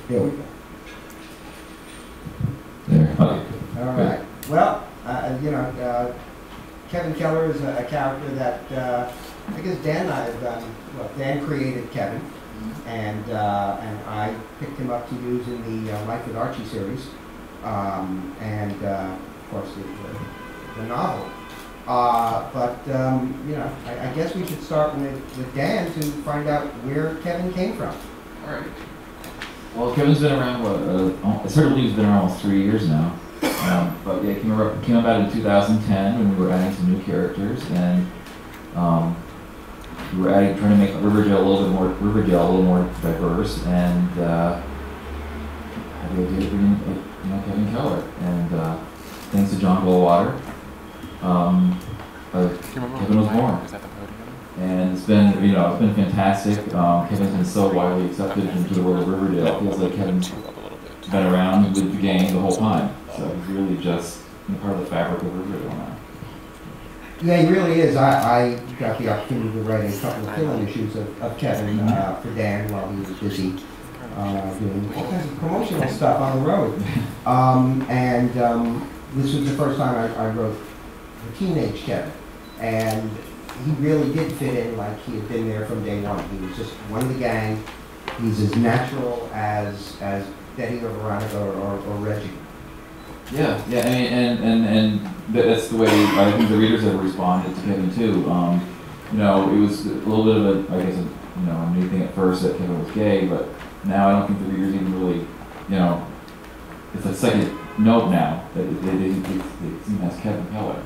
Here we go. There. Okay. All right. Well, you know, Kevin Keller is a character that I guess Dan and I have done. Well, Dan created Kevin, and I picked him up to use in the Life with Archie series, and of course the novel. But you know, I guess we should start with Dan to find out where Kevin came from. All right. Well, Kevin's been around, I sort of believe he's been around almost 3 years now. But yeah, it came about in 2010 when we were adding some new characters, and we were trying to make Riverdale a little more diverse, and had the idea to bring in Kevin Keller. And thanks to John Goldwater, Kevin was born. And it's been, you know, it's been fantastic. Kevin's been so widely accepted into the world of Riverdale. It feels like Kevin's been around with the gang the whole time. So he's really just part of the fabric of Riverdale now. Yeah, he really is. I got the opportunity to write a couple of fill-in issues of Kevin for Dan while he was busy doing all kinds of promotional stuff on the road. This was the first time I wrote the teenage Kevin. And he really did fit in like he had been there from day one. He was just one of the gang. He's as natural as Betty or Veronica or Reggie. Yeah, I mean, and that's the way I think the readers have responded to Kevin too. You know, it was a little bit of a, I guess, a new thing at first that Kevin was gay, but now I don't think the readers even really, you know, it's a second note now that it's seen as Kevin Keller,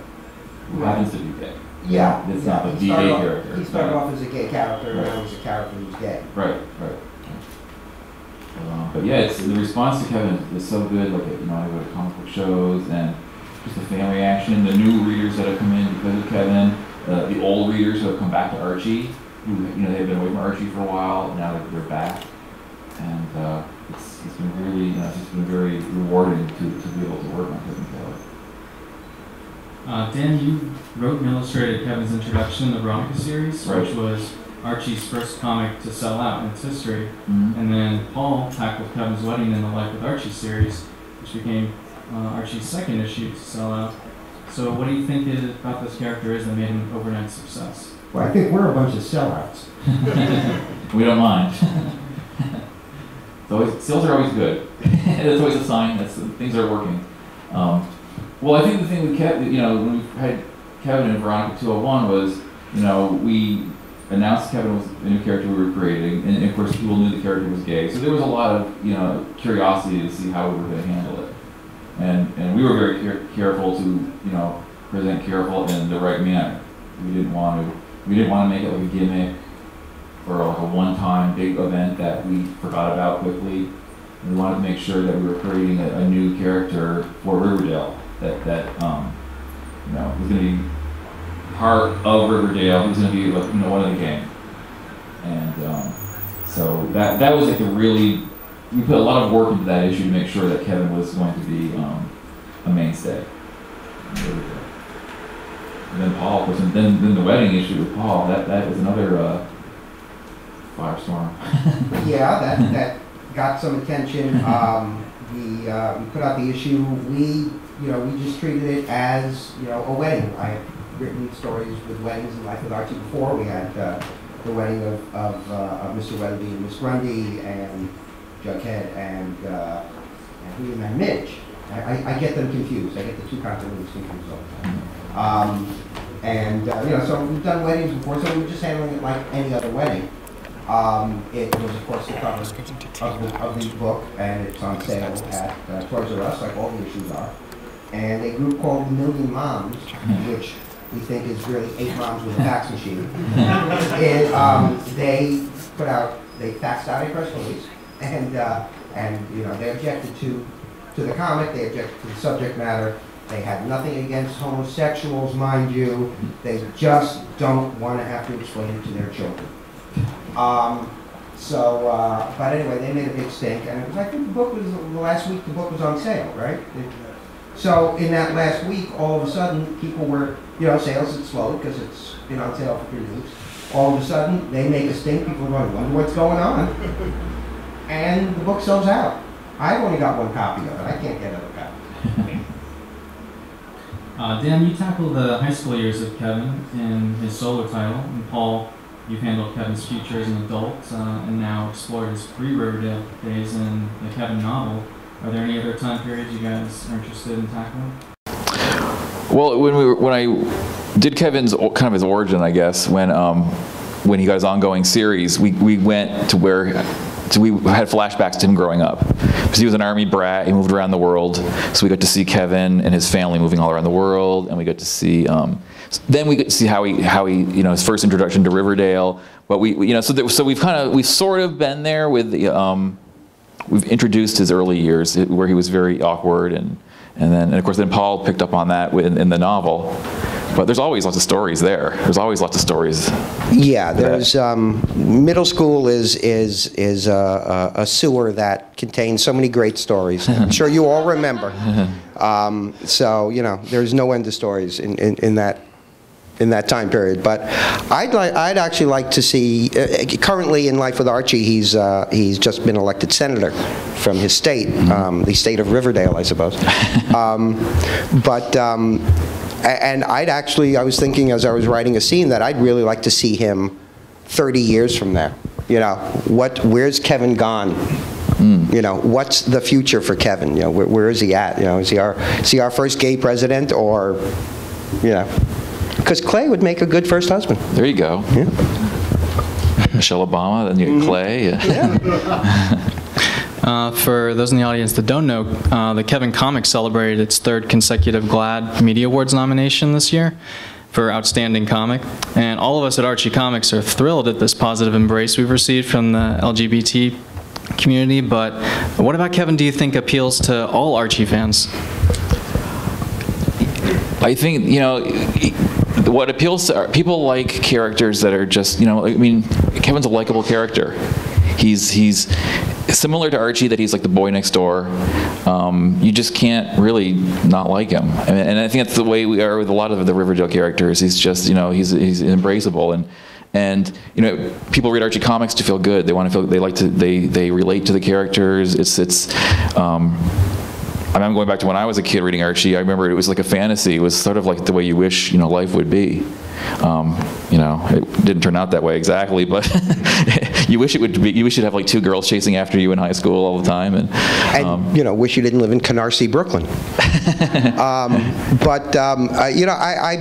who happens to be gay. Yeah, it's not the gay character. He started off as a gay character, and now he's a character who's gay. Right. But yeah, the response to Kevin is so good. Like, you know, I go to comic book shows and just the fan reaction, the new readers that have come in because of Kevin, the old readers who have come back to Archie, who, you know, they've been away from Archie for a while, and now they're back, and it's been really, it's just been very rewarding to be able to work on Kevin Keller. Dan, you wrote and illustrated Kevin's introduction in the Veronica series, right, which was Archie's first comic to sell out in its history. Mm-hmm. And then Paul tackled Kevin's wedding in the Life with Archie series, which became Archie's second issue to sell out. So what do you think about this character is that made him an overnight success? Well, I think we're a bunch of sellouts. We don't mind. Sales are always good. That's always a sign that things are working. Well, I think the thing with Kevin, you know, when we had Kevin and Veronica 201 was, you know, we announced Kevin was a new character we were creating, and of course people knew the character was gay, so there was a lot of, you know, curiosity to see how we were going to handle it, and we were very careful to, you know, present Careful in the right manner. We didn't want to make it like a gimmick or like a one-time big event that we forgot about quickly. We wanted to make sure that we were creating a new character for Riverdale that you know, was going to be part of Riverdale. He was going to be, like, you know, one of the gang. And so that was like we put a lot of work into that issue to make sure that Kevin was going to be a mainstay in Riverdale. And then Paul, of course, and then the wedding issue with Paul, that was another firestorm. Yeah, that got some attention. We put out the issue. We just treated it as, you know, a wedding. I had written stories with weddings in Life with Archie before. We had the wedding of Mr. Weatherby and Miss Grundy and Jughead and Midge. I get them confused. I get the two continuities confused all the time. You know, so we've done weddings before, so we're just handling it like any other wedding. It was, of course, the cover of the book, and it's on sale at Toys R Us, like all the issues are. And a group called The Million Moms, which we think is really 8 moms with a fax machine. They faxed out a press release, and you know, they objected to the comic, they objected to the subject matter. They had nothing against homosexuals, mind you. They just don't want to have to explain it to their children. But anyway, they made a big stink, and it was, I think the last week the book was on sale, right? So in that last week, all of a sudden, people were, you know, sales had slowed because it's been on sale for 3 weeks. All of a sudden, they make a stink, people are going, wonder what's going on. and the book sells out. I've only got one copy of it. I can't get another copy. Dan, you tackled the high school years of Kevin in his solo title, and Paul, you've handled Kevin's future as an adult, and now explored his pre-Riverdale days in the Kevin novel. Are there any other time periods you guys are interested in tackling? Well, when I did Kevin's kind of his origin, I guess, when he got his ongoing series, we went to where. So we had flashbacks to him growing up, because he was an Army brat. He moved around the world, so we got to see Kevin and his family moving all around the world, and we got to see. Then we got to see how he his first introduction to Riverdale. But so we've sort of been there with we've introduced his early years where he was very awkward, and of course Paul picked up on that in the novel. But there's always lots of stories there. There's always lots of stories. Yeah, there's middle school is a sewer that contains so many great stories. I'm sure you all remember. So there's no end to stories in that time period. But I'd actually like to see. Currently in Life with Archie, he's just been elected senator from his state, the state of Riverdale, I suppose. And I was thinking as I was writing a scene that I'd really like to see him 30 years from now. Where's Kevin gone? What's the future for Kevin? Where is he at? Is he our first gay president, or, because Clay would make a good first husband. There you go. Yeah. Michelle Obama, then you get Clay. Yeah. For those in the audience that don't know, the Kevin comic celebrated its 3rd consecutive GLAAD Media Awards nomination this year for Outstanding Comic. And all of us at Archie Comics are thrilled at this positive embrace we've received from the LGBT community. But what about Kevin do you think appeals to all Archie fans? I think, what appeals to people like characters that are just, Kevin's a likable character. He's similar to Archie, that he's like the boy next door. You just can't really not like him. And I think that's the way we are with a lot of the Riverdale characters. He's just, he's embraceable. And people read Archie comics to feel good. They want to feel, they relate to the characters. I'm going back to when I was a kid reading Archie. I remember it was like a fantasy. It was sort of like the way you wish, life would be. It didn't turn out that way exactly, but you wish it would be. You wish you'd have like 2 girls chasing after you in high school all the time, and wish you didn't live in Canarsie, Brooklyn. I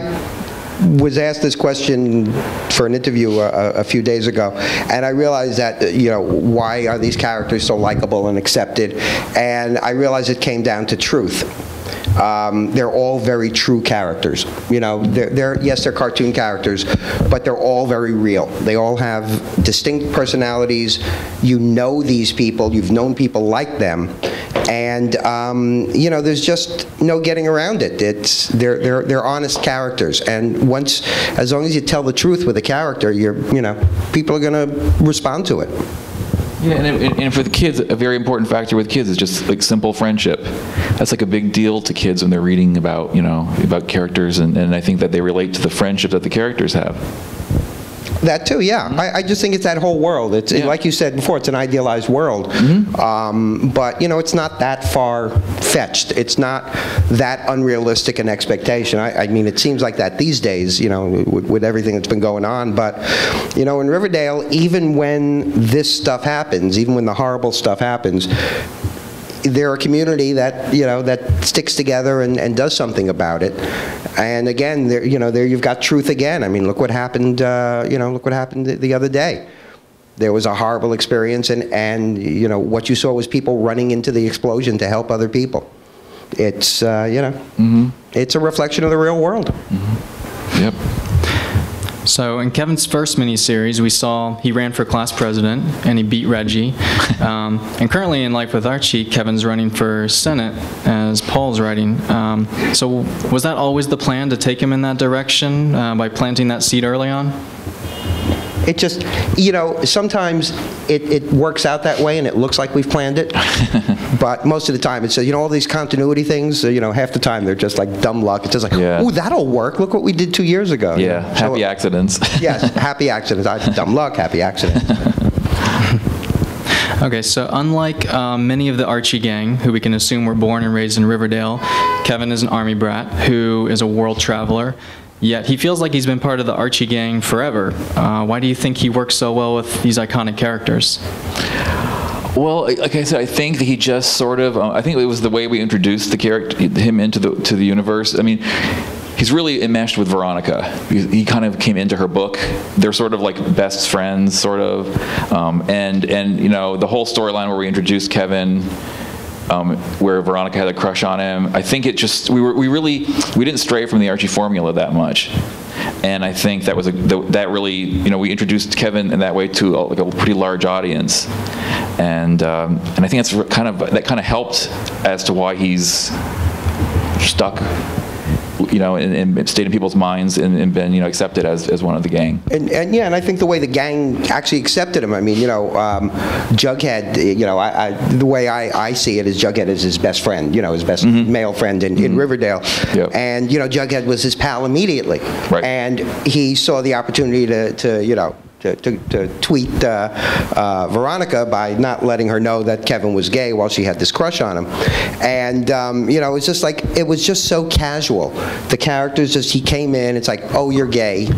was asked this question for an interview a few days ago, and I realized that, why are these characters so likable and accepted? And I realized it came down to truth. They're all very true characters. Yes, they're cartoon characters, but they're all very real. They all have distinct personalities. These people. You've known people like them. And there's just no getting around it. They're honest characters, and as long as you tell the truth with a character, people are going to respond to it. Yeah, and for the kids, a very important factor with kids is just like simple friendship. That's like a big deal to kids when they're reading about about characters, and I think that they relate to the friendship that the characters have. That too, yeah. I just think it's that whole world. It's like you said before, it's an idealized world. But it's not that far-fetched. It's not that unrealistic an expectation. I mean, it seems like that these days, with everything that's been going on. But in Riverdale, even when this stuff happens, even when the horrible stuff happens, they're a community that that sticks together and does something about it. And again, there you've got truth again. I mean, look what happened. Look what happened the other day. There was a horrible experience, and what you saw was people running into the explosion to help other people. It's it's a reflection of the real world. Yep. So in Kevin's first miniseries, we saw he ran for class president, and he beat Reggie. And currently in Life with Archie, Kevin's running for Senate, as Paul's writing. So was that always the plan, to take him in that direction by planting that seed early on? It just, sometimes it works out that way and it looks like we've planned it. But most of the time it's, all these continuity things, half the time they're just like dumb luck. It's just like, ooh, that'll work. Look what we did 2 years ago. Yeah, happy accidents. Yes, happy accidents. Dumb luck, happy accidents. Okay, so unlike many of the Archie gang, who we can assume were born and raised in Riverdale, Kevin is an army brat who is a world traveler, yet he feels like he's been part of the Archie gang forever. Why do you think he works so well with these iconic characters? Well, like I said, I think that he just sort of, I think it was the way we introduced the character, him into the universe. I mean, he's really enmeshed with Veronica. He kind of came into her book. They're sort of like best friends, sort of. And you know, the whole storyline where we introduced Kevin, where Veronica had a crush on him, I think it just, we didn't stray from the Archie formula that much. And I think that was that really, you know, we introduced Kevin in that way to like a pretty large audience. And I think that kind of helped as to why he's stuck, you know, and stayed in people's minds and been, you know, accepted as one of the gang. And yeah, and I think the way the gang actually accepted him, I mean, you know, Jughead, you know, the way I see it is Jughead is his best friend, you know, his best male friend in Riverdale. Yep. And, you know, Jughead was his pal immediately. Right. And he saw the opportunity to you know, to tweet Veronica by not letting her know that Kevin was gay while she had this crush on him. And, you know, it's just like, it was just so casual. The characters, as he came in, it's like, oh, you're gay.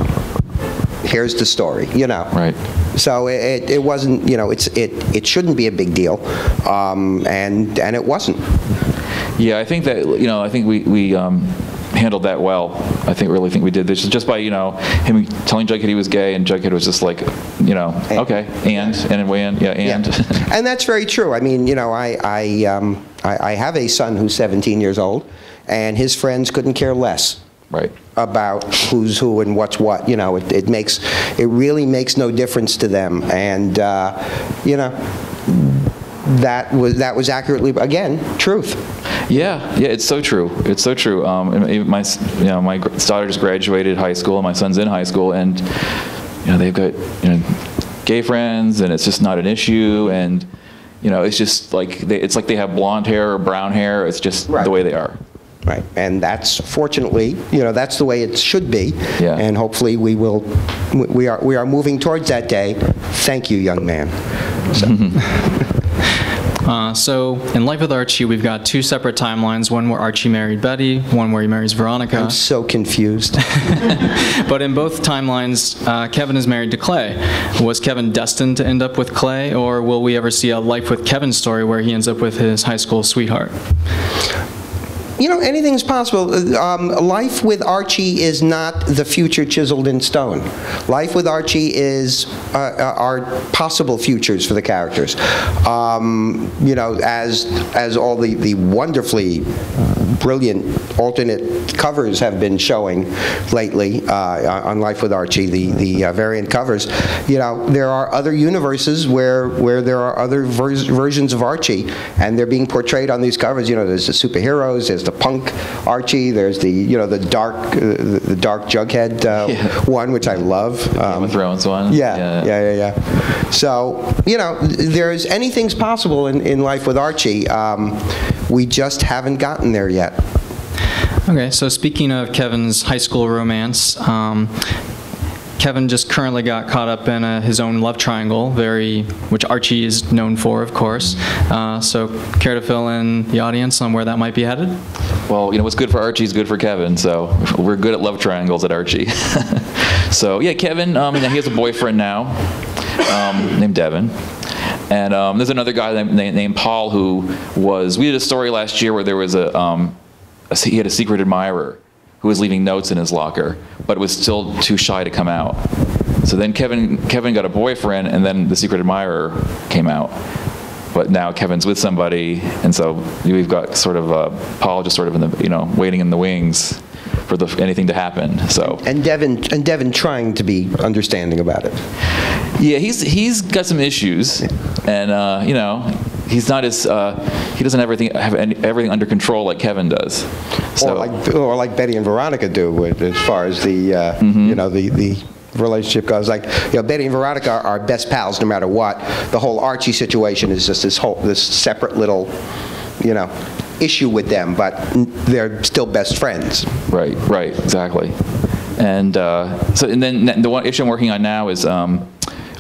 Here's the story, you know. Right. So it wasn't, you know, it shouldn't be a big deal, and it wasn't. Yeah, I think that, you know, I think we handled that well. I really think we did this just by, you know, him telling Jughead he was gay, and Jughead was just like, you know, okay, and and that's very true. I mean, you know, I have a son who's 17 years old, and his friends couldn't care less. Right. About who's who and what's what. You know, it really makes no difference to them, and you know, that was accurately, again, truth. Yeah, it's so true. It's so true. My daughter just graduated high school, and my son's in high school, and you know, they've got, you know, gay friends, and it's just not an issue, and you know, it's just like it's like they have blonde hair or brown hair. It's just the way they are. Right, and that's, fortunately, you know, that's the way it should be. Yeah. And hopefully we are moving towards that day. Thank you, young man. So in Life with Archie, we've got two separate timelines, one where Archie married Betty, one where he marries Veronica. I'm so confused. But in both timelines, Kevin is married to Clay. Was Kevin destined to end up with Clay, or will we ever see a Life with Kevin story where he ends up with his high school sweetheart? You know, anything's possible. Life with Archie is not the future chiseled in stone. Life with Archie is our possible futures for the characters. You know, as all the wonderfully brilliant alternate covers have been showing lately on Life with Archie, the variant covers. You know, there are other universes where there are other versions of Archie, and they're being portrayed on these covers. You know, there's the superheroes, there's the punk Archie, there's the, you know, the dark Jughead one, which I love. Game of Thrones one. Yeah. So, you know, there's anything's possible in Life with Archie. We just haven't gotten there yet. Okay, so speaking of Kevin's high school romance, Kevin just currently got caught up in his own love triangle, which Archie is known for, of course. So care to fill in the audience on where that might be headed? Well, you know, what's good for Archie is good for Kevin, so we're good at love triangles at Archie. So yeah, Kevin, he has a boyfriend now, named Devin. And there's another guy named Paul we did a story last year where there was he had a secret admirer who was leaving notes in his locker, but was still too shy to come out. So then Kevin got a boyfriend, and then the secret admirer came out. But now Kevin's with somebody, and so we've got sort of Paul just sort of in the, you know, waiting in the wings for anything to happen. So and Devin trying to be understanding about it. Yeah, he's got some issues, and you know, he's not as he doesn't have everything under control like Kevin does. So, or like Betty and Veronica do, as far as the you know, the relationship goes. Like, you know, Betty and Veronica are best pals no matter what. The whole Archie situation is just this separate little, you know, issue with them, but they're still best friends. Right, exactly. And so, and then the one issue I'm working on now is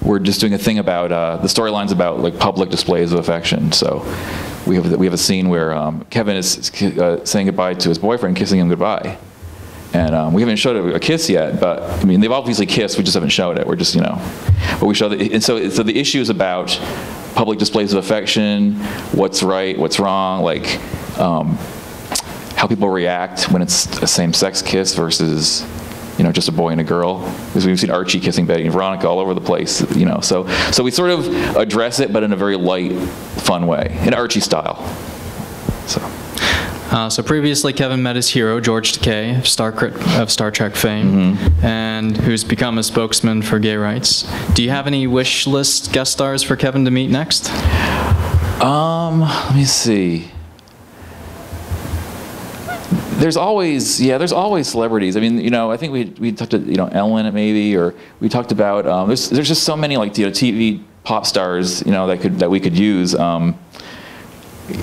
we're just doing a thing about the storyline's about like public displays of affection. So we have a scene where Kevin is saying goodbye to his boyfriend, kissing him goodbye. And we haven't showed a kiss yet, but I mean, they've obviously kissed, we just haven't showed it. We're just, you know, but we show and so the issue is about public displays of affection, what's right, what's wrong, like how people react when it's a same-sex kiss versus, you know, just a boy and a girl. Because we've seen Archie kissing Betty and Veronica all over the place, you know. So we sort of address it, but in a very light, fun way, in Archie style. So previously, Kevin met his hero, George Takei, of Star Trek fame, and who's become a spokesman for gay rights. Do you have any wish list guest stars for Kevin to meet next? Let me see. There's always celebrities. I mean, you know, I think we talked to, you know, Ellen maybe, or we talked about, there's just so many, like, you know, TV pop stars, you know, that we could use.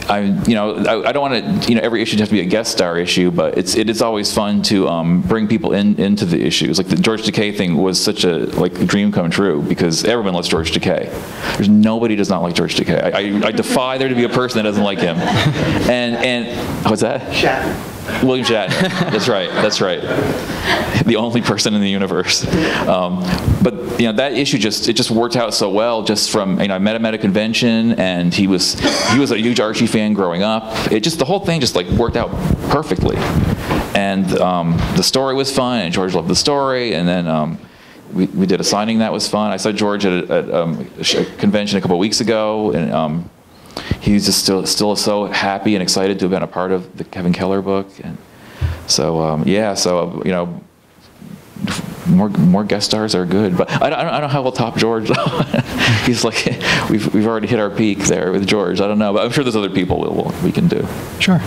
I don't want to, you know, every issue to have to be a guest star issue, but it is always fun to bring people into the issues. Like the George Takei thing was such a dream come true because everyone loves George Takei. There's nobody does not like George Takei. I defy there to be a person that doesn't like him. And what's that? Shatner. William Shatner. That's right. That's right. The only person in the universe. But you know, that issue just worked out so well. Just from, you know, I met him at a convention, and he was a huge Archie fan growing up. The whole thing just like worked out perfectly. And the story was fun, and George loved the story. And then we did a signing that was fun. I saw George at a convention a couple of weeks ago, and he's just still so happy and excited to have been a part of the Kevin Keller book. And so you know, more guest stars are good, but I don't know how we'll top George. He's like, we've already hit our peak there with George. I don't know, but I'm sure there's other people we can do. Sure.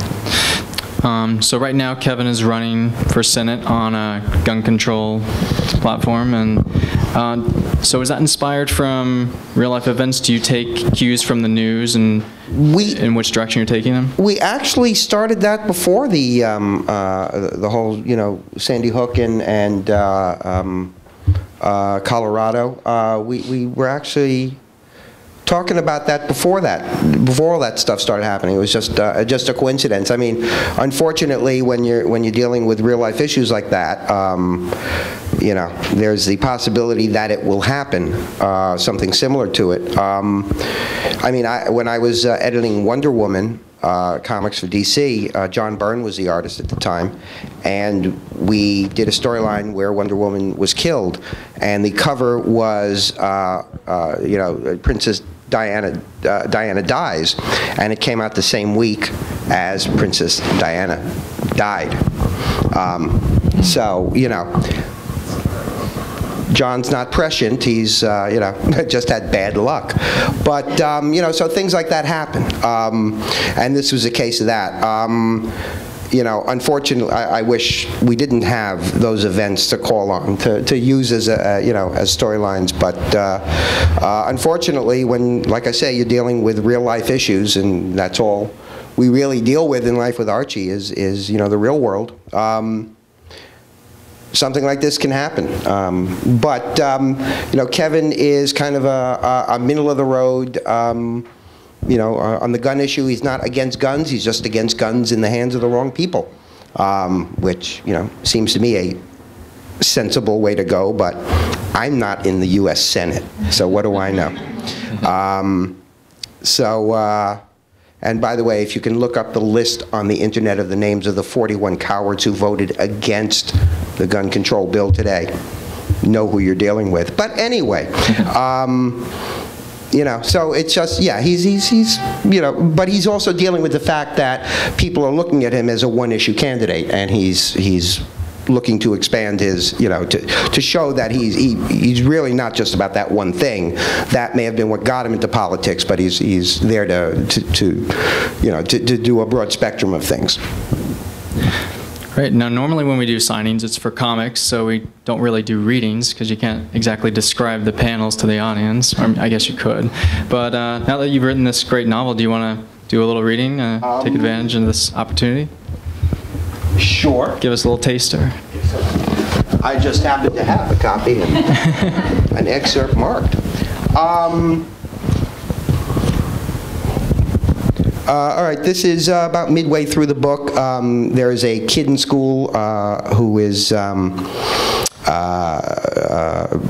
So right now, Kevin is running for Senate on a gun control platform, and so is that inspired from real-life events? Do you take cues from the news, and in which direction you're taking them? We actually started that before the whole, you know, Sandy Hook and Colorado. We were actually talking about that before all that stuff started happening. It was just a coincidence. I mean, unfortunately, when you're dealing with real life issues like that, you know, there's the possibility that it will happen, something similar to it. I mean, when I was editing Wonder Woman comics for DC, John Byrne was the artist at the time, and we did a storyline where Wonder Woman was killed, and the cover was, you know, Princess Diana dies, and it came out the same week as Princess Diana died. So, you know, John's not prescient. He's, you know, just had bad luck. But, you know, so things like that happen. And this was a case of that. You know, unfortunately, I wish we didn't have those events to call on, to use as, you know, as storylines. But unfortunately, when, like I say, you're dealing with real life issues, and that's all we really deal with in life with Archie is you know, the real world. Something like this can happen. But you know, Kevin is kind of a middle of the road. You know, on the gun issue, he's not against guns. He's just against guns in the hands of the wrong people, which, you know, seems to me a sensible way to go. But I'm not in the U.S. Senate, so what do I know? And by the way, if you can look up the list on the internet of the names of the 41 cowards who voted against the gun control bill today, know who you're dealing with. But anyway. You know, so it's just, yeah, he's, you know, but he's also dealing with the fact that people are looking at him as a one-issue candidate, and he's looking to expand his, you know, to show that he's really not just about that one thing. That may have been what got him into politics, but he's there to you know, to do a broad spectrum of things. Right. Now, normally when we do signings, it's for comics, so we don't really do readings because you can't exactly describe the panels to the audience. Or I guess you could. But now that you've written this great novel, do you want to do a little reading, take advantage of this opportunity? Sure. Give us a little taster. I just happen to have a copy and an excerpt marked. All right, this is about midway through the book. There is a kid in school who is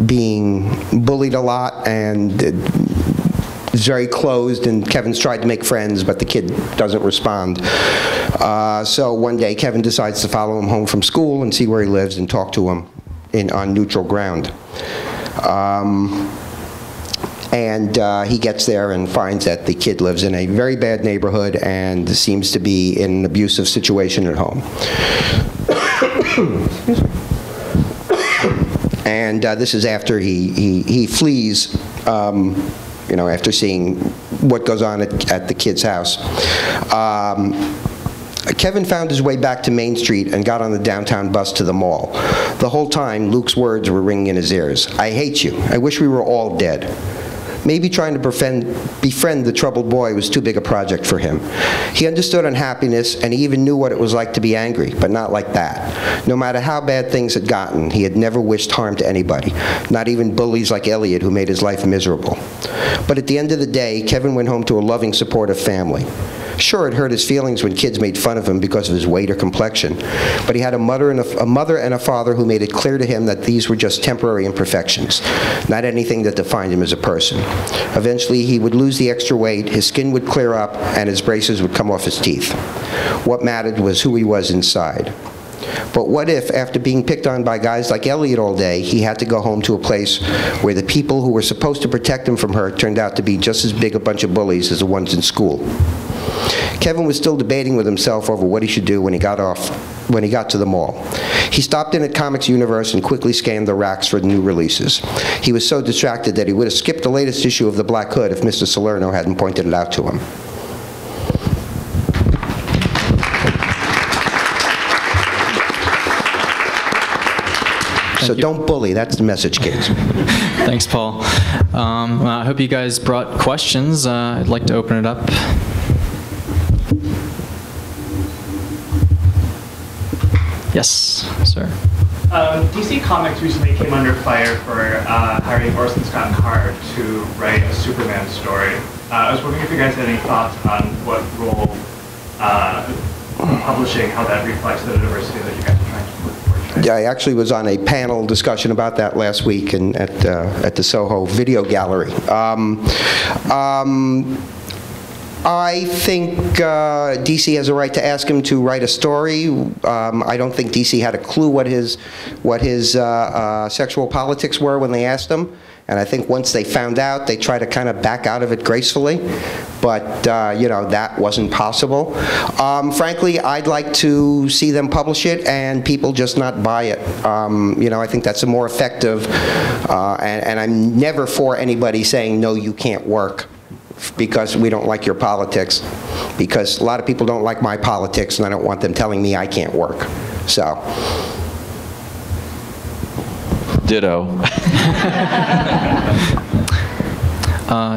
being bullied a lot and is very closed, and Kevin's tried to make friends, but the kid doesn't respond. So one day, Kevin decides to follow him home from school and see where he lives and talk to him on neutral ground. He gets there and finds that the kid lives in a very bad neighborhood and seems to be in an abusive situation at home. And this is after he flees, after seeing what goes on at the kid's house. Kevin found his way back to Main Street and got on the downtown bus to the mall. The whole time, Luke's words were ringing in his ears. "I hate you. I wish we were all dead." Maybe trying to befriend the troubled boy was too big a project for him. He understood unhappiness, and he even knew what it was like to be angry, but not like that. No matter how bad things had gotten, he had never wished harm to anybody, not even bullies like Elliot, who made his life miserable. But at the end of the day, Kevin went home to a loving, supportive family. Sure, it hurt his feelings when kids made fun of him because of his weight or complexion, but he had a mother and a father who made it clear to him that these were just temporary imperfections, not anything that defined him as a person. Eventually, he would lose the extra weight, his skin would clear up, and his braces would come off his teeth. What mattered was who he was inside. But what if, after being picked on by guys like Elliot all day, he had to go home to a place where the people who were supposed to protect him from hurt turned out to be just as big a bunch of bullies as the ones in school? Kevin was still debating with himself over what he should do when he got to the mall. He stopped in at Comics Universe and quickly scanned the racks for the new releases. He was so distracted that he would have skipped the latest issue of The Black Hood if Mr. Salerno hadn't pointed it out to him. So don't bully, that's the message, kids. Thanks, Paul. I hope you guys brought questions. I'd like to open it up. Yes, sir. DC Comics recently came under fire for hiring Orson Scott Card to write a Superman story. I was wondering if you guys had any thoughts on what role publishing, how that reflects the diversity that you guys are trying to portray. Yeah, I actually was on a panel discussion about that last week at the Soho Video Gallery. I think DC has a right to ask him to write a story. I don't think DC had a clue what his sexual politics were when they asked him. And I think once they found out, they try to kind of back out of it gracefully. But, that wasn't possible. Frankly, I'd like to see them publish it and people just not buy it. I think that's a more effective, and I'm never for anybody saying, no, you can't work, because we don't like your politics, because a lot of people don't like my politics, and I don't want them telling me I can't work. So. Ditto.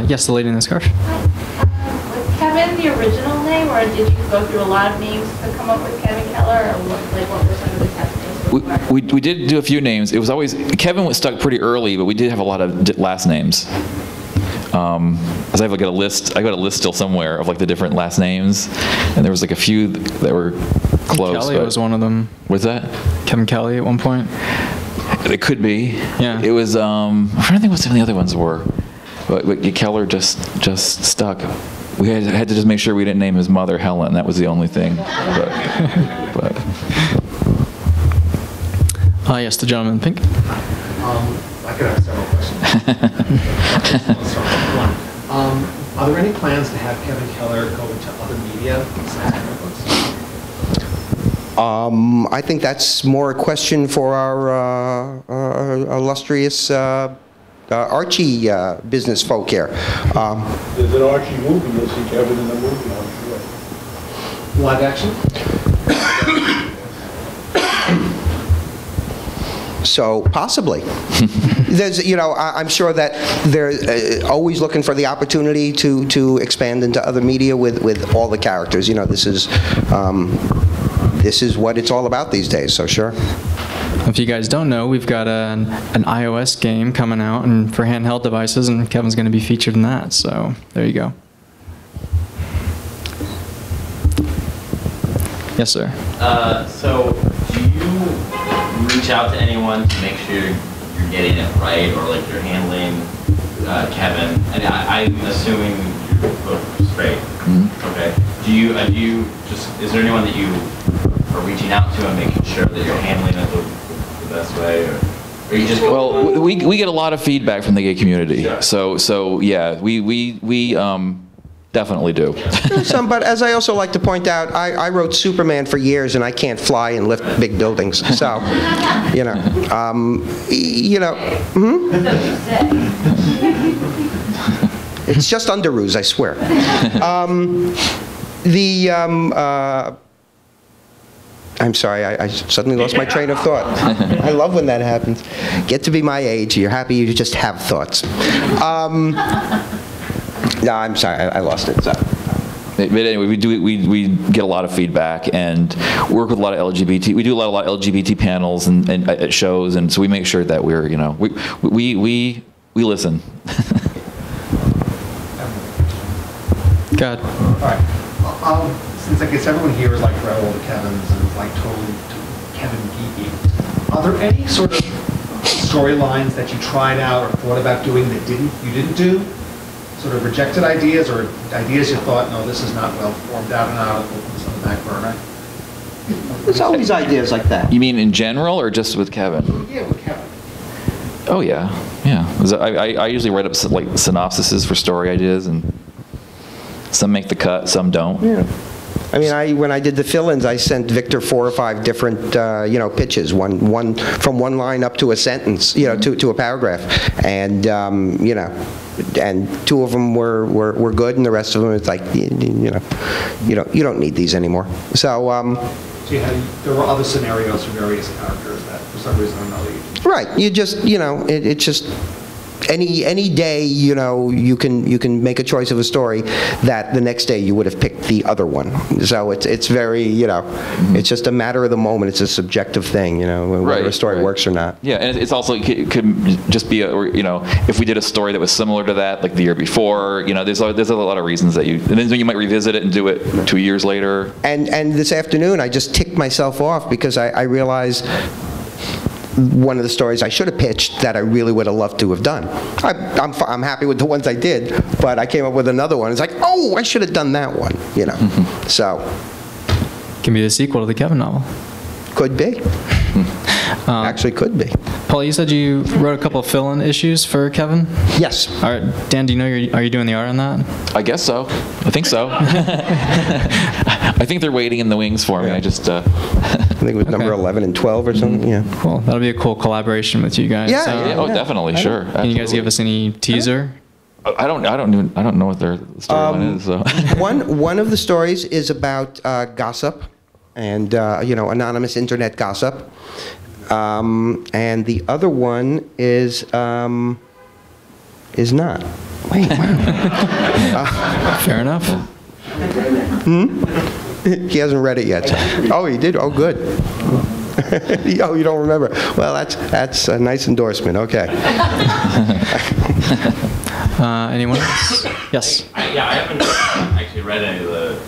Yes, the lady in the scarf. Was Kevin the original name, or did you go through a lot of names to come up with Kevin Keller, or what were some of the test names? We did do a few names. It was always, Kevin was stuck pretty early, but we did have a lot of last names. As I have like a list, I got a list still somewhere of like the different last names, and there was like a few that were close. Kelly was one of them. What's that? Kevin Kelly at one point. It could be. Yeah. It was. I'm trying to think what some of the other ones were, but Keller just stuck. We had to just make sure we didn't name his mother Helen. That was the only thing. But. Yes, the gentleman in pink. I could have several questions. Are there any plans to have Kevin Keller go into other media besides comic books? I think that's more a question for our illustrious Archie business folk here. There's an Archie movie, you'll see Kevin in the movie, I'm sure. Live action? So possibly. There's, I'm sure that they're always looking for the opportunity to expand into other media with all the characters. This is what it's all about these days. So sure. If you guys don't know, we've got an iOS game coming out and for handheld devices, and Kevin's going to be featured in that. So there you go. Yes, sir. So do you reach out to anyone to make sure you're getting it right, or like you're handling Kevin? And I'm assuming you're both straight. Mm-hmm. Okay. Do you just, is there anyone that you are reaching out to and making sure that you're handling it the best way, or you just Well, we get a lot of feedback from the gay community. Sure. So yeah, we definitely do. Some, but as I also like to point out, I wrote Superman for years, and I can't fly and lift big buildings. So, you know, it's just underoos, I swear. I'm sorry, I suddenly lost my train of thought. I love when that happens. Get to be my age, you're happy you just have thoughts. No, I'm sorry, I lost it. So. But anyway, we get a lot of feedback and work with a lot of LGBT. We do a lot of LGBT panels and at shows, and so we make sure that we're, you know, we listen. God. All right. Since I guess everyone here is like read all the Kevins and is like totally Kevin geeky, are there any sort of storylines that you tried out or thought about doing that you didn't do? Sort of rejected ideas, or ideas you thought, no, this is not well formed out and out, put this on the back burner? There's always ideas like that. You mean in general or just with Kevin? Yeah, with Kevin. Oh yeah. I usually write up like synopsises for story ideas, and some make the cut, some don't. Yeah. I mean, when I did the fill-ins, I sent Victor 4 or 5 different, pitches, one from one line up to a sentence, to a paragraph, and and 2 of them were good, and the rest of them, it's like, you don't need these anymore. So. So there were other scenarios for various characters that, for some reason or another. Right. You just, it's just. Any day, you can make a choice of a story that the next day you would have picked the other one. So it's very, it's just a matter of the moment. It's a subjective thing, whether a story works or not. Yeah, and it's also, it could just be, if we did a story that was similar to that, like the year before, there's a lot of reasons that and then you might revisit it and do it 2 years later. And this afternoon, I just ticked myself off because I realized one of the stories I should have pitched that I really would have loved to have done. I'm happy with the ones I did, but I came up with another one. It's like, oh, I should have done that one, So. Can be the sequel to the Kevin novel. Could be. Actually could be. Paul, you said you wrote a couple of fill-in issues for Kevin? Yes. All right, Dan, do you know are you doing the art on that? I guess so. I think so. I think they're waiting in the wings for me. I just. I think it was number 11 and 12 or something. Yeah. Cool. That'll be a cool collaboration with you guys. Yeah. Oh, definitely. Sure. Can you guys give us any teaser? I don't know what their storyline is. So. One of the stories is about gossip, and anonymous internet gossip, and the other one is not. Wait, wow. Fair enough. He hasn't read it yet. Oh, he did? Oh, good. Oh, you don't remember? Well, that's a nice endorsement. Okay. Anyone else? Yes. I haven't actually read any of the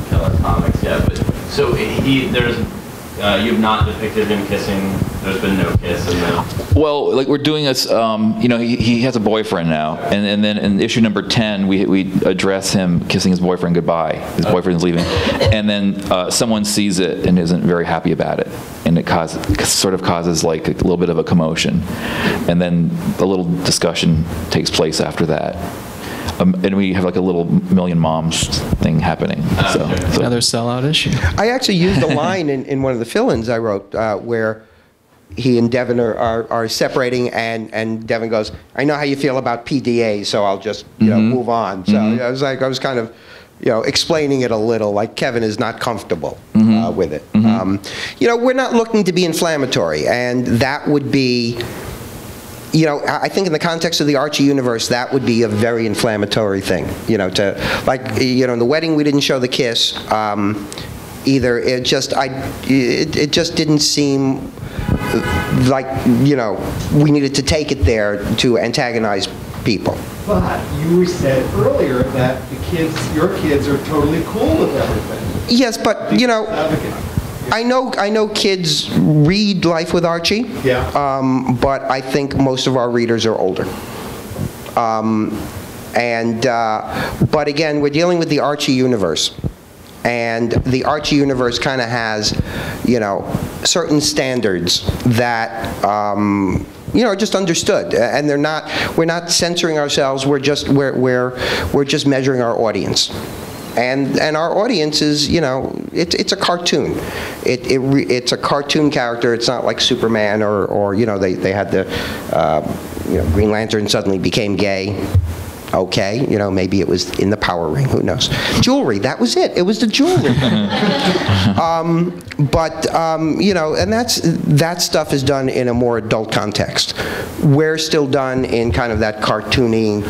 Keller comics yet, but so you have not depicted him kissing. There's been no kiss in the. Well, like we're doing this. He has a boyfriend now, and then in issue number 10, we address him kissing his boyfriend goodbye. His boyfriend's leaving, and then someone sees it and isn't very happy about it, and it causes like a little bit of a commotion, and then a little discussion takes place after that. And we have like a little Million Moms thing happening. So. Another sellout issue. I actually used a line in one of the fill-ins I wrote where he and Devin are separating, and Devin goes, "I know how you feel about PDA, so I'll just move on." So I was kind of explaining it a little, like Kevin is not comfortable with it. We're not looking to be inflammatory, and that would be. I think in the context of the Archie universe, that would be a very inflammatory thing. In the wedding we didn't show the kiss either. It just didn't seem like, you know, we needed to take it there to antagonize people. But you said earlier that your kids are totally cool with everything. Yes, but, you know, I know kids read Life with Archie. Yeah. But I think most of our readers are older. But again, we're dealing with the Archie universe. And the Archie universe kind of has, you know, certain standards that, you know, are just understood. And we're not censoring ourselves, we're just measuring our audience. And our audience is, you know, it's a cartoon. It's a cartoon character. It's not like Superman or you know, they had the, you know, Green Lantern suddenly became gay. Okay, you know, maybe it was in the power ring, who knows. Jewelry, that was it. It was the jewelry. You know, and that stuff is done in a more adult context. We're still done in kind of that cartoony.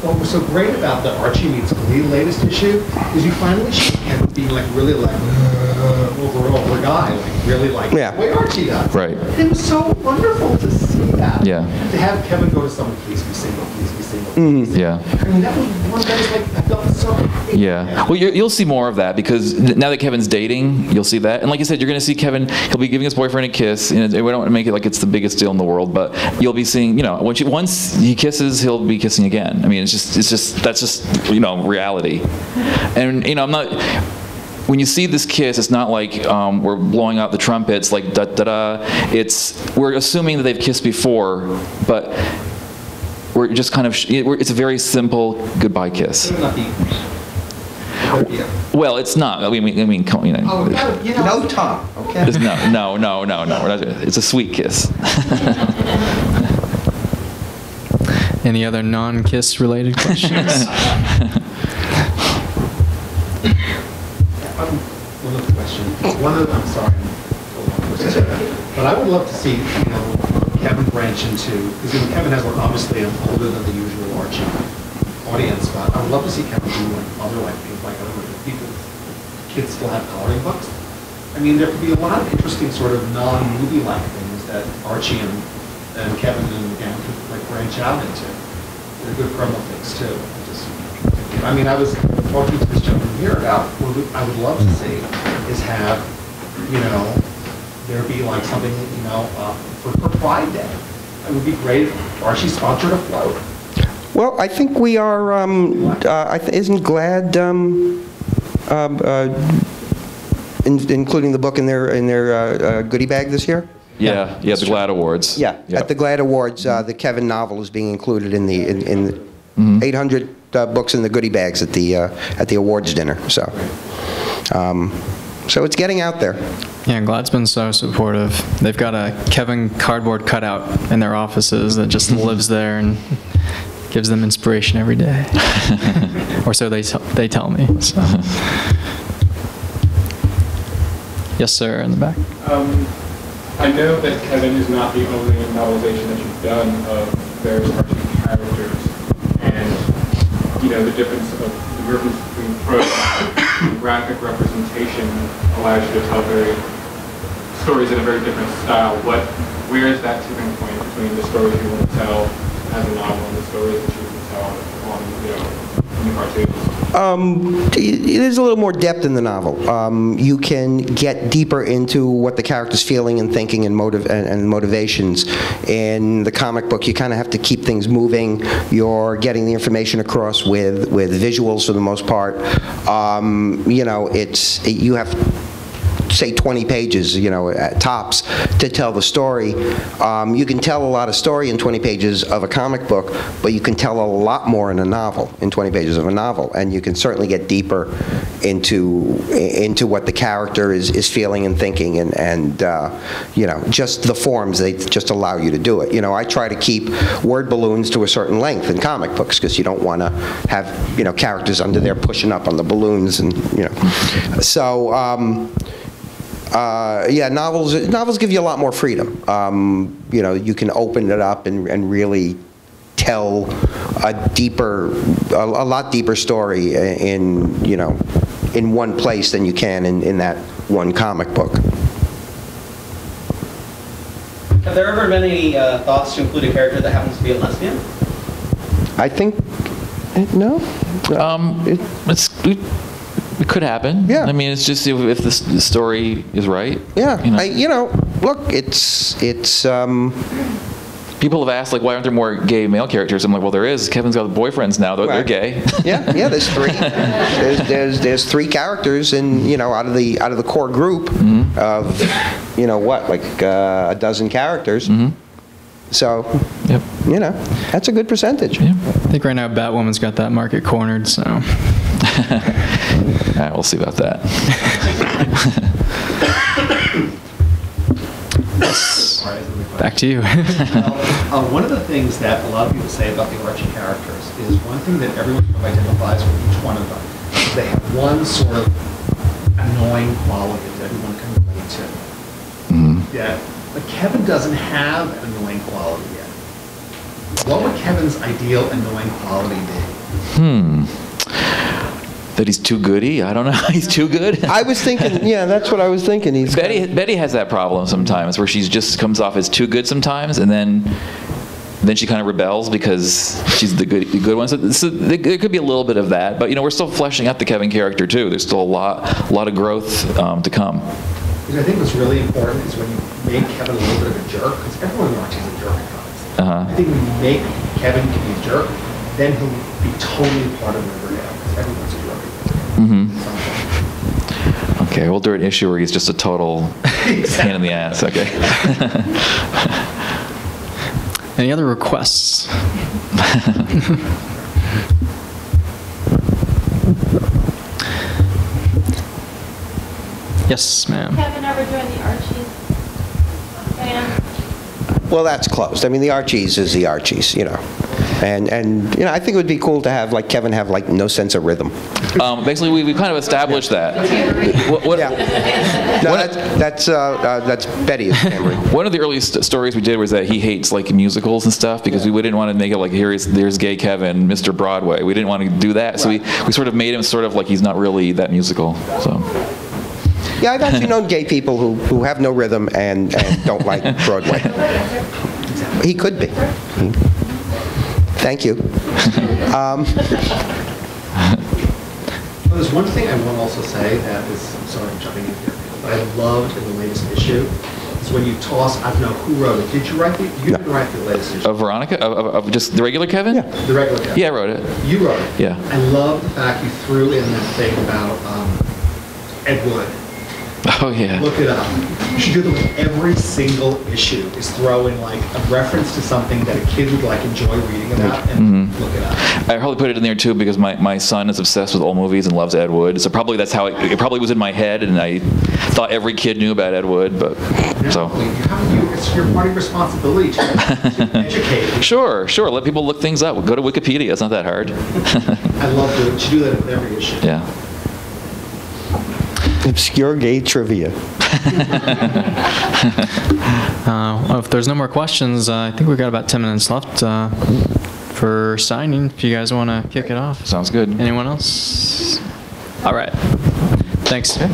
What was so great about the Archie meets Glee latest issue is you finally see him being like really like over guy, like really like the way Archie does. Right. It was so wonderful to see that. Yeah. To have Kevin go to someone, please be single, please be single. Mm-hmm. Yeah. I mean, that was one that was like, I felt so happy. Yeah. Well, you'll see more of that because now that Kevin's dating, you'll see that. And like you said, you're going to see Kevin, he'll be giving his boyfriend a kiss. You know, we don't want to make it like it's the biggest deal in the world, but you'll be seeing, you know, once he kisses, he'll be kissing again. I mean, that's just, you know, reality. And, you know, when you see this kiss, it's not like we're blowing out the trumpets, like da-da-da. We're assuming that they've kissed before, but we're just kind of, it's a very simple goodbye kiss. Well, it's not. I mean, you know. Oh, you know. No tongue, okay? No. It's a sweet kiss. Any other non-kiss related questions? One other question. I'm sorry. But I would love to see, you know, Kevin branch into, because Kevin has obviously an older than the usual Archie audience, but I would love to see Kevin do like other like things like other people. Kids still have coloring books. I mean, there could be a lot of interesting sort of non-movie like things that Archie and Kevin and Dan could like branch out into. They're good promo things too. I mean, I was talking to this gentleman here about what I would love to see is have, you know, there be like something, you know, for Pride Day. It would be great if Archie sponsored a float. Well, I think we are, isn't GLAAD including the book in their goodie bag this year? Yeah, the GLAAD Awards. Yeah, at the GLAAD Awards, the Kevin novel is being included in the 800 books in the goodie bags at the awards dinner. So it's getting out there. Yeah, GLAAD's been so supportive. They've got a Kevin cardboard cutout in their offices that just lives there and gives them inspiration every day. Or so they tell me. So. Yes, sir, in the back. I know that Kevin is not the only novelization that you've done of various Archie characters, and you know the difference between prose and graphic representation allows you to tell stories in a very different style. Where is that tipping point between the stories you want to tell as a novel and the stories that you want to tell on, in the cartoons? There's a little more depth in the novel. You can get deeper into what the character's feeling and thinking and motivations. In the comic book, you kind of have to keep things moving. You're getting the information across with visuals for the most part. You know, you have, say, 20 pages, you know, at tops to tell the story. You can tell a lot of story in 20 pages of a comic book, but you can tell a lot more in a novel, in 20 pages of a novel, and you can certainly get deeper into what the character is feeling and thinking, and you know, just the forms, they just allow you to do it. You know, I try to keep word balloons to a certain length in comic books, because you don't want to have, you know, characters under there pushing up on the balloons, and, you know. So, yeah, novels give you a lot more freedom. You know, you can open it up and really tell a lot deeper story in, you know, in one place than you can in that one comic book. Have there ever been any thoughts to include a character that happens to be a lesbian? I think, no? It could happen. Yeah. I mean, it's just if the story is right. Yeah, You know. Look, it's People have asked, like, why aren't there more gay male characters? I'm like, well, there is. Kevin's got boyfriends now. They're Right. gay. yeah, there's three. There's three characters in, out of the core group of, like a dozen characters. So, Yep. that's a good percentage. Yeah. I think right now Batwoman's got that market cornered, so. All right, we'll see about that. Back to you. One of the things that a lot of people say about the Archie characters is one thing that everyone sort of identifies with each one of them is they have one sort of annoying quality that everyone can relate to. Yeah, but Kevin doesn't have an annoying quality yet. What would Kevin's ideal annoying quality be? That he's too goody? I don't know. He's too good? I was thinking, that's what I was thinking. Betty has that problem sometimes where she just comes off as too good sometimes, and then she kind of rebels because she's the good one. So there could be a little bit of that, but we're still fleshing out the Kevin character too. There's still a lot of growth to come. Because I think what's really important is when you make Kevin a little bit of a jerk, because everyone in Archie's a jerk at times. I think when you make Kevin to be a jerk, then he'll be totally part of Riverdale, because everyone's a jerk. Okay, we'll do an issue where he's just a total pain in the ass. Okay. Any other requests? Yes, ma'am. Kevin ever joined the Archie fan? Well, that's closed. I mean, the Archies is the Archies, And I think it would be cool to have Kevin have no sense of rhythm. Basically, we kind of established that. No, that's Betty. One of the earliest stories we did was that he hates musicals and stuff because we didn't want to make it like there's gay Kevin, Mr. Broadway. We didn't want to do that, so we sort of made him sort of like he's not really that musical. So. Yeah, I've actually known gay people who have no rhythm and don't like Broadway. He could be. Thank you. Well, there's one thing I want to also say that is, I'm sorry I'm jumping in here, but I loved in the latest issue is when you toss, I don't know who wrote it. Did you write the, you didn't write the latest issue. Of Veronica? Of just the regular Kevin? Yeah. The regular Kevin. Yeah, I wrote it. You wrote it. Yeah. I love the fact you threw in that thing about Ed Wood. Oh, yeah. Look it up. You should do that with every single issue, is throw in a reference to something that a kid would enjoy reading about and look it up. I probably put it in there too because my son is obsessed with old movies and loves Ed Wood. So probably that's how it probably was in my head, and I thought every kid knew about Ed Wood. But so it's your part of your responsibility to educate. Sure. Let people look things up. Go to Wikipedia. It's not that hard. I love to do that with every issue. Yeah. Obscure gay trivia. If there's no more questions, I think we've got about 10 minutes left for signing, if you guys want to kick it off. Sounds good. Anyone else? All right. Thanks. Okay.